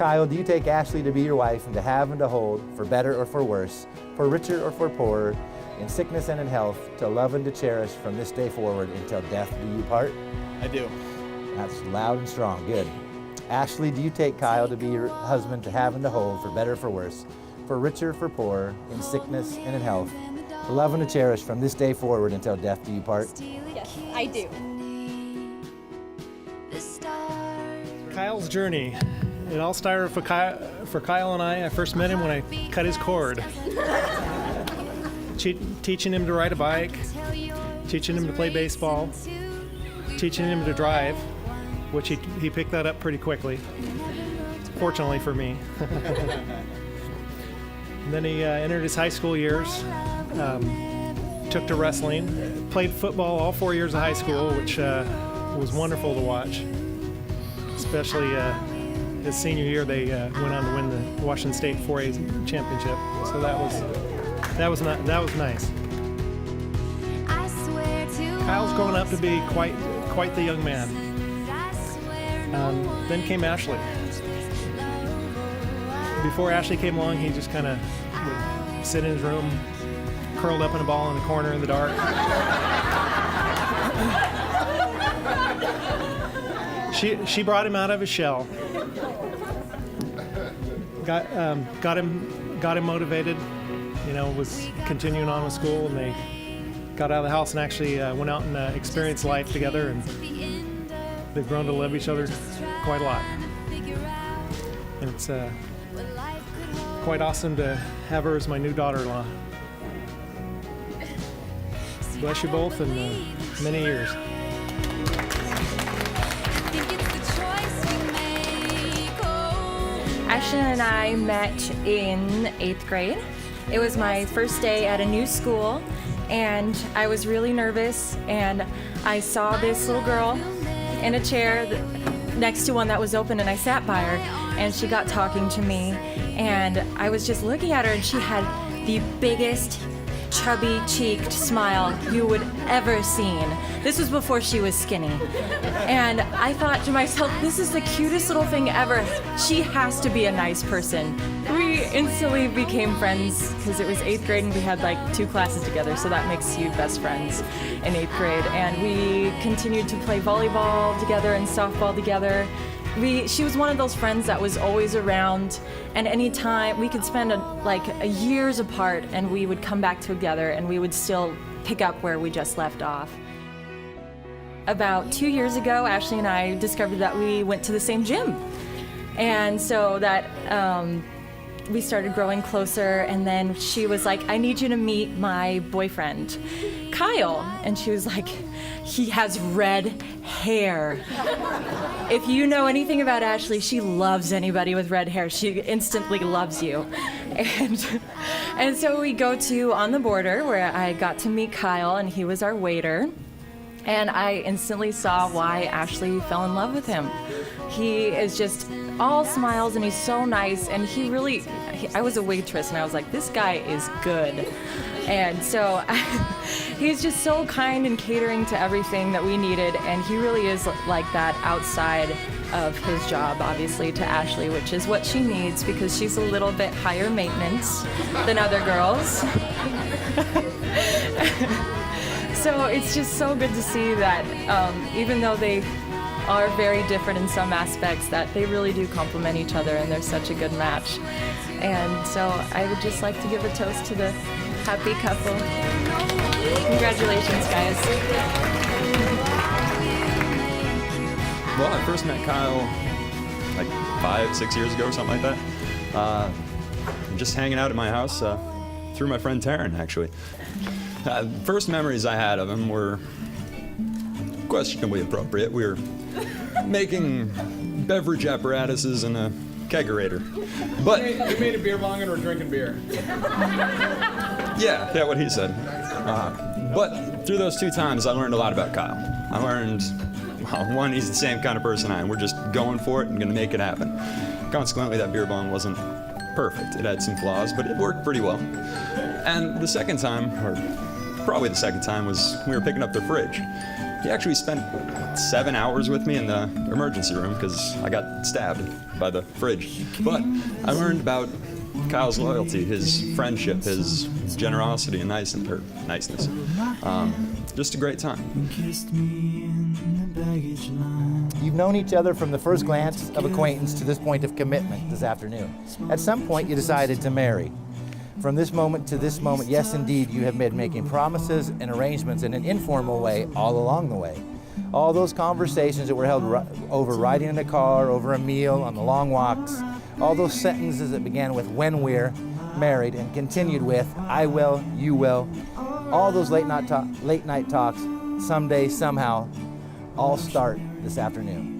Kyle, do you take Ashley to be your wife and to have and to hold, for better or for worse, for richer or for poorer, in sickness and in health, to love and to cherish from this day forward until death do you part? I do. That's loud and strong. Good. Ashley, do you take Kyle to be your husband, to have and to hold, for better or for worse, for richer, for poorer, in sickness and in health, to love and to cherish from this day forward until death do you part? Yes, I do. Kyle's journey. It all started for Kyle and I. I first met him when I cut his cord. Teaching him to ride a bike, teaching him to play baseball, teaching him to drive, which he picked that up pretty quickly, fortunately for me. And then he entered his high school years, took to wrestling, played football all 4 years of high school, which was wonderful to watch. Especially his senior year, they went on to win the Washington State 4A championship. So that was nice. Kyle's growing up to be quite the young man. Then came Ashley. Before Ashley came along, he just kind of would sit in his room, curled up in a ball in the corner in the dark. She brought him out of his shell. Got him motivated. Was continuing on with school, and they got out of the house and actually went out and experienced life together, and they've grown to love each other quite a lot. And it's quite awesome to have her as my new daughter-in-law. Bless you both, and many years. Ashley and I met in 8th grade. It was my first day at a new school, and I was really nervous, and I saw this little girl in a chair next to one that was open, and I sat by her, and she got talking to me, and I was just looking at her, and she had the biggest chubby-cheeked smile you would ever seen. This was before she was skinny. And I thought to myself, this is the cutest little thing ever. She has to be a nice person. We instantly became friends because it was 8th grade and we had like 2 classes together, so that makes you best friends in 8th grade. And we continued to play volleyball together and softball together. She was one of those friends that was always around, and anytime we could spend years apart, and we would come back together and we would still pick up where we just left off. About 2 years ago, Ashley and I discovered that we went to the same gym, and so that we started growing closer, and then she was like, I need you to meet my boyfriend, Kyle. And she was like, he has red hair. If you know anything about Ashley, she loves anybody with red hair. She instantly loves you. And so we go to On the Border, where I got to meet Kyle, and he was our waiter. And I instantly saw why Ashley fell in love with him. He is just all smiles, and he's so nice, and I was a waitress, and I was like, this guy is good. And so he's just so kind and catering to everything that we needed, and he really is like that outside of his job, obviously, to Ashley, which is what she needs because she's a little bit higher maintenance than other girls. So it's just so good to see that even though they are very different in some aspects, that they really do complement each other, and they're such a good match. And so I would just like to give a toast to the happy couple. Congratulations, guys. Well, I first met Kyle like 5-6 years ago or something like that. Just hanging out at my house through my friend Taryn, actually. First memories I had of him were questionably appropriate. We were making beverage apparatuses in a kegerator. But you made a beer bong and we're drinking beer. Yeah, what he said. But through those 2 times, I learned a lot about Kyle. I learned, well, one, he's the same kind of person I am. We're just going for it and gonna make it happen. Consequently, that beer bong wasn't perfect. It had some flaws, but it worked pretty well. And the second time, or probably the second time, was we were picking up the fridge. He actually spent 7 hours with me in the emergency room because I got stabbed by the fridge. But I learned about Kyle's loyalty, his friendship, his generosity and niceness. Just a great time. You've known each other from the first glance of acquaintance to this point of commitment this afternoon. At some point, you decided to marry. From this moment to this moment, yes, indeed, you have been making promises and arrangements in an informal way all along the way. All those conversations that were held over riding in a car, over a meal, on the long walks, all those sentences that began with "when we're married" and continued with "I will, you will," all those late night talks, someday, somehow, all start this afternoon.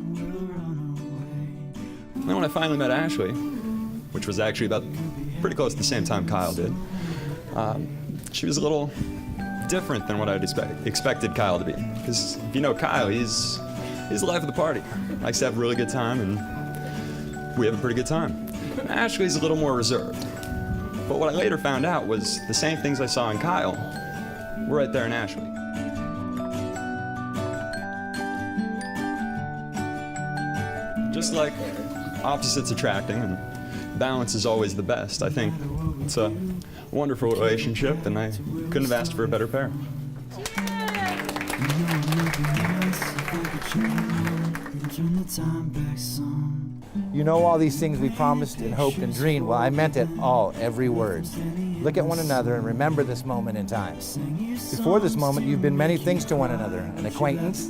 And then when I finally met Ashley, which was actually about pretty close to the same time Kyle did, she was a little different than what I'd expected Kyle to be. Because if you know Kyle, he's the life of the party. Likes to have a really good time, and we have a pretty good time. Ashley's a little more reserved. But what I later found out was the same things I saw in Kyle were right there in Ashley. Just like opposites attracting and balance is always the best, I think it's a wonderful relationship, and I couldn't have asked for a better pair. You know all these things we promised and hoped and dreamed. Well, I meant it all, every word. Look at one another and remember this moment in time. Before this moment, you've been many things to one another: an acquaintance,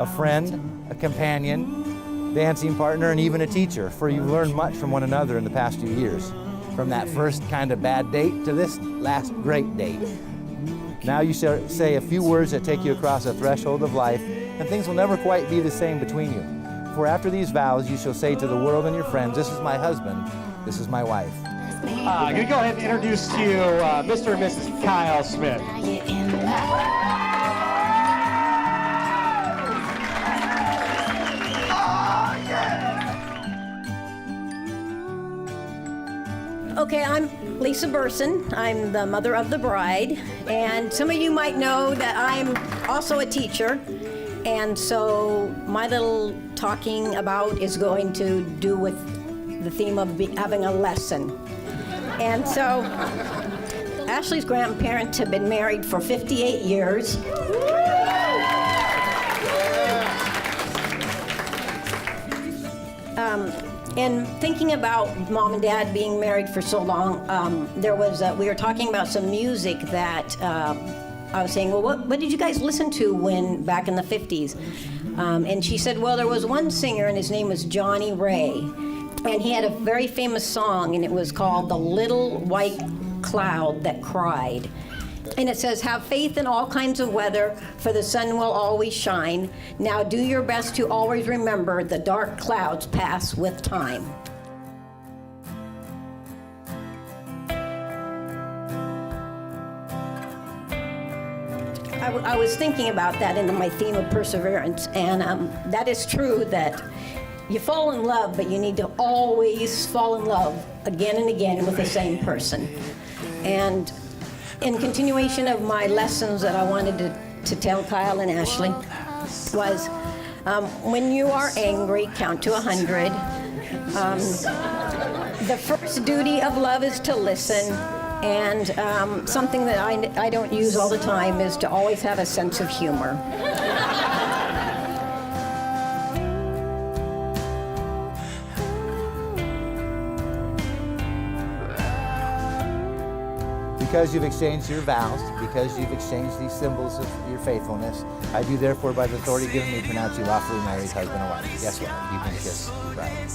a friend, a companion, dancing partner, and even a teacher, for you've learned much from one another in the past 2 years. From that first kind of bad date to this last great date. Now you say a few words that take you across a threshold of life, and things will never quite be the same between you. For after these vows, you shall say to the world and your friends, "This is my husband, this is my wife." I'm going to go ahead and introduce to you Mr. and Mrs. Kyle Smith. Okay, I'm Lisa Burson. I'm the mother of the bride, and some of you might know that I'm also a teacher, and so my little talking about is going to do with the theme of having a lesson. And so Ashley's grandparents have been married for 58 years. And thinking about Mom and Dad being married for so long, we were talking about some music that I was saying, well, what did you guys listen to back in the 50s? And she said, well, there was one singer, and his name was Johnny Ray. And he had a very famous song, and it was called "The Little White Cloud That Cried." And it says, "Have faith in all kinds of weather, for the sun will always shine. Now do your best to always remember the dark clouds pass with time." I was thinking about that in my theme of perseverance, and that is true that you fall in love, but you need to always fall in love again and again with the same person. And in continuation of my lessons that I wanted to tell Kyle and Ashley was, when you are angry, count to 100. The first duty of love is to listen, and something that I don't use all the time is to always have a sense of humor. Because you've exchanged your vows, because you've exchanged these symbols of your faithfulness, I do therefore, by the authority given me, pronounce you lawfully married husband and wife. Guess what? You can kiss your bride.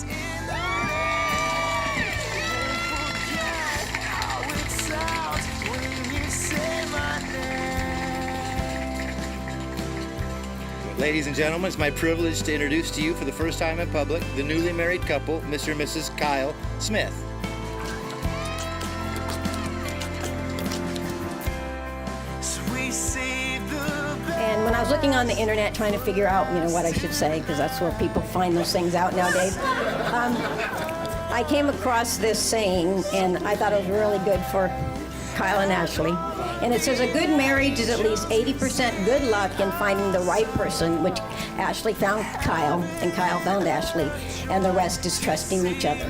Ladies and gentlemen, it's my privilege to introduce to you for the first time in public the newly married couple, Mr. and Mrs. Kyle Smith. And when I was looking on the internet trying to figure out, what I should say, because that's where people find those things out nowadays, I came across this saying, and I thought it was really good for Kyle and Ashley. And it says a good marriage is at least 80% good luck in finding the right person, which Ashley found Kyle, and Kyle found Ashley, and the rest is trusting each other.